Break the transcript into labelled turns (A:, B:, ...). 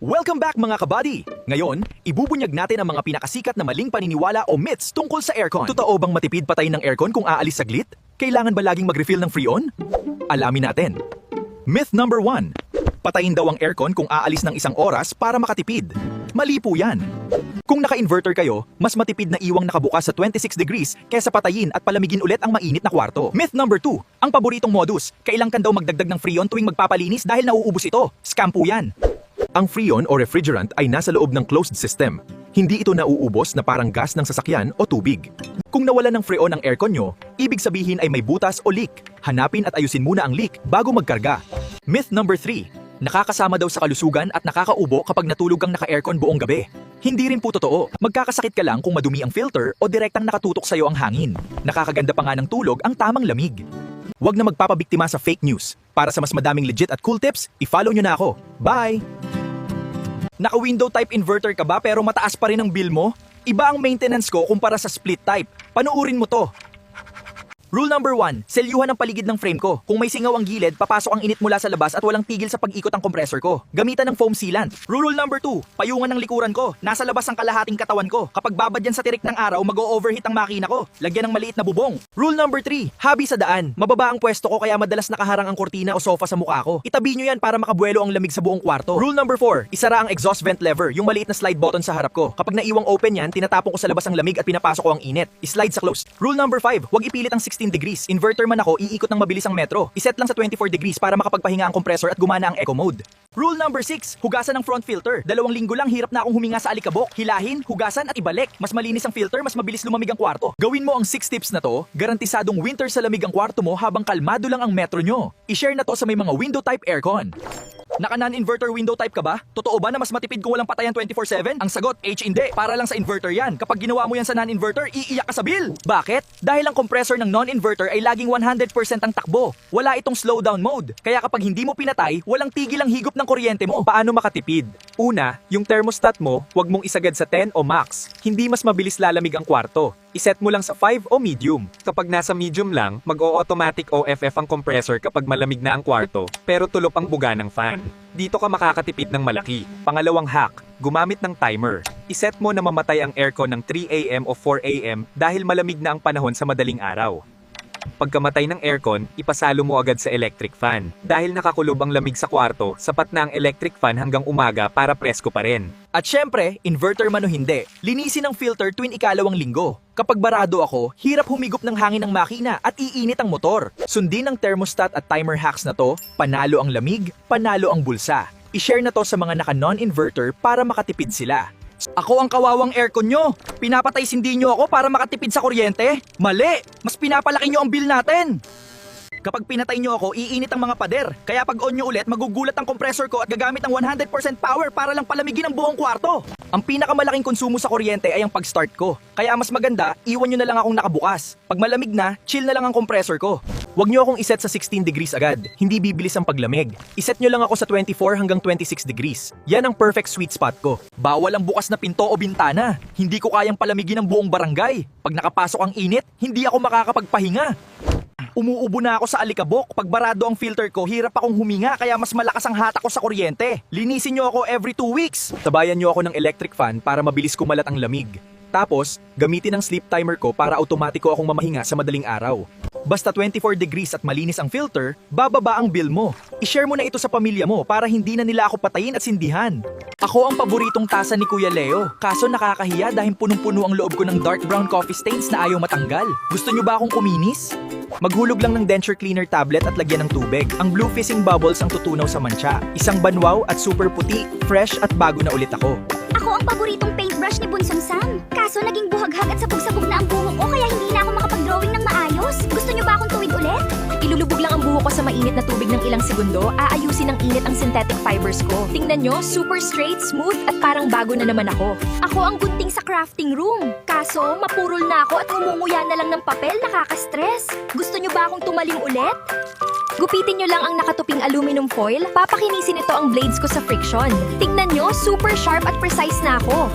A: Welcome back mga kabady! Ngayon, ibubunyag natin ang mga pinakasikat na maling paniniwala o myths tungkol sa aircon. Totoo bang matipid patayin ng aircon kung aalis saglit? Kailangan ba laging mag-refill ng Freon? Alamin natin. Myth number 1. Patayin daw ang aircon kung aalis ng isang oras para makatipid. Mali po yan. Kung naka-inverter kayo, mas matipid na iwang nakabukas sa 26 degrees kesa patayin at palamigin ulit ang mainit na kwarto. Myth number 2. Ang paboritong modus, kailangan daw magdagdag ng Freon tuwing magpapalinis dahil nauubos ito. Scam po yan. Ang Freon o refrigerant ay nasa loob ng closed system. Hindi ito nauubos na parang gas ng sasakyan o tubig. Kung nawala ng Freon ang aircon nyo, ibig sabihin ay may butas o leak. Hanapin at ayusin muna ang leak bago magkarga. Myth number 3. Nakakasama daw sa kalusugan at nakakaubo kapag natulog kang naka-aircon buong gabi. Hindi rin po totoo. Magkakasakit ka lang kung madumi ang filter o direktang nakatutok sa'yo ang hangin. Nakakaganda pa nga ng tulog ang tamang lamig. Huwag na magpapabiktima sa fake news. Para sa mas madaming legit at cool tips, i-follow nyo na ako. Bye! Naka-window type inverter ka ba pero mataas pa rin ang bill mo? Iba ang maintenance ko kumpara sa split type. Panuurin mo to. Rule number 1, selyuhan ang paligid ng frame ko. Kung may singaw ang gilid, papasok ang init mula sa labas at walang tigil sa pag-ikot ang compressor ko. Gamitan ng foam sealant. Rule number 2, payungan ng likuran ko. Nasa labas ang kalahating katawan ko. Kapag babad yan sa tirik ng araw, mag-o-overheat ang makina ko. Lagyan ng maliit na bubong. Rule number 3, hobby sa daan. Mababa ang pwesto ko kaya madalas nakaharang ang kortina o sofa sa mukha ko. Itabi nyo yan para makabuelo ang lamig sa buong kwarto. Rule number 4, isara ang exhaust vent lever, yung maliit na slide button sa harap ko. Kapag naiwang open yan, tinatapon ko sa labas ang lamig at pinapasok ko ang init. I-slide sa closed. Rule number 5, huwag ipilit ang 16 degrees. Inverter man ako, iikot ng mabilis ang metro. Iset lang sa 24 degrees para makapagpahinga ang compressor at gumana ang eco mode. Rule number 6, hugasan ng front filter. 2 linggo lang hirap na akong huminga sa alikabok. Hilahin, hugasan at ibalik. Mas malinis ang filter, mas mabilis lumamig ang kwarto. Gawin mo ang 6 tips na to, garantisadong winter sa lamig ang kwarto mo habang kalmado lang ang metro nyo. I-share na to sa may mga window type aircon. Naka non-inverter window type ka ba? Totoo ba na mas matipid kung walang patayan 24/7? Ang sagot, hindi. Para lang sa inverter yan. Kapag ginawa mo yan sa non-inverter, iiyak ka sa bill. Bakit? Dahil ang compressor ng non-inverter ay laging 100% ang takbo. Wala itong slowdown mode. Kaya kapag hindi mo pinatay, walang tigil ang higop ng kuryente mo. Paano makatipid? Una, yung thermostat mo, huwag mong isagad sa 10 o max. Hindi mas mabilis lalamig ang kwarto. Iset mo lang sa 5 o medium. Kapag nasa medium lang, mag-o-automatic OFF ang compressor kapag malamig na ang kwarto, pero tulop ang buga ng fan. Dito ka makakatipid ng malaki. Pangalawang hack, gumamit ng timer. Iset mo na mamatay ang aircon ng 3 AM o 4 AM dahil malamig na ang panahon sa madaling araw. Pagkamatay ng aircon, ipasalo mo agad sa electric fan. Dahil nakakulob ang lamig sa kwarto, sapat na ang electric fan hanggang umaga para presko pa rin. At syempre, inverter man o hindi, linisin ang filter tuwing ikalawang linggo. Kapag barado ako, hirap humigop ng hangin ng makina at iinit ang motor. Sundin ang thermostat at timer hacks na to, panalo ang lamig, panalo ang bulsa. I-share na to sa mga naka-non-inverter para makatipid sila. Ako ang kawawang aircon nyo. Pinapatay sindi nyo ako para makatipid sa kuryente. Mali! Mas pinapalaki nyo ang bill natin. Kapag pinatay nyo ako, iinit ang mga pader. Kaya pag on nyo ulit, magugulat ang compressor ko at gagamit ng 100% power para lang palamigin ang buong kwarto. Ang pinakamalaking konsumo sa kuryente ay ang pag-start ko. Kaya mas maganda, iwan nyo na lang akong nakabukas. Pag malamig na, chill na lang ang compressor ko. Huwag nyo akong iset sa 16 degrees agad. Hindi bibilis ang paglamig. Iset nyo lang ako sa 24 hanggang 26 degrees. Yan ang perfect sweet spot ko. Bawal ang bukas na pinto o bintana. Hindi ko kayang palamigin ang buong barangay. Pag nakapasok ang init, hindi ako makakapagpahinga. Umuubo na ako sa alikabok. Pag barado ang filter ko, hirap akong huminga kaya mas malakas ang hatak ko sa kuryente. Linisin nyo ako every 2 weeks. Tabayan nyo ako ng electric fan para mabilis kumalat ang lamig. Tapos, gamitin ang sleep timer ko para automatiko akong mamahinga sa madaling araw. Basta 24 degrees at malinis ang filter, bababa ang bill mo. I-share mo na ito sa pamilya mo para hindi na nila ako patayin at sindihan. Ako ang paboritong tasa ni Kuya Leo, kaso nakakahiya dahil punong-puno ang loob ko ng dark brown coffee stains na ayaw matanggal. Gusto nyo ba akong kuminis? Maghulog lang ng denture cleaner tablet at lagyan ng tubig. Ang blue fizzing bubbles ang tutunaw sa mancha. Isang banwaw at super puti, fresh at bago na ulit ako.
B: Ako ang paboritong paintbrush ni Bunsong Sam. Kaso naging buhaghag at sabog-sabog na ang buhok ko kaya hindi na ako makapag-drawing ng maayos. Gusto nyo ba akong tuwid ulit? Ilulubog lang ang buhok ko sa mainit na tubig ng ilang segundo, aayusin ng init ang synthetic fibers ko. Tingnan nyo, super straight, smooth at parang bago na naman ako. Ako ang gunting sa crafting room. Kaso, mapurol na ako at ngumunguya na lang ng papel, nakaka-stress. Gusto nyo ba akong tumalim ulit? Gupitin nyo lang ang nakatuping aluminum foil, papakinisin ito ang blades ko sa friction. Tingnan nyo, super sharp at precise na ako.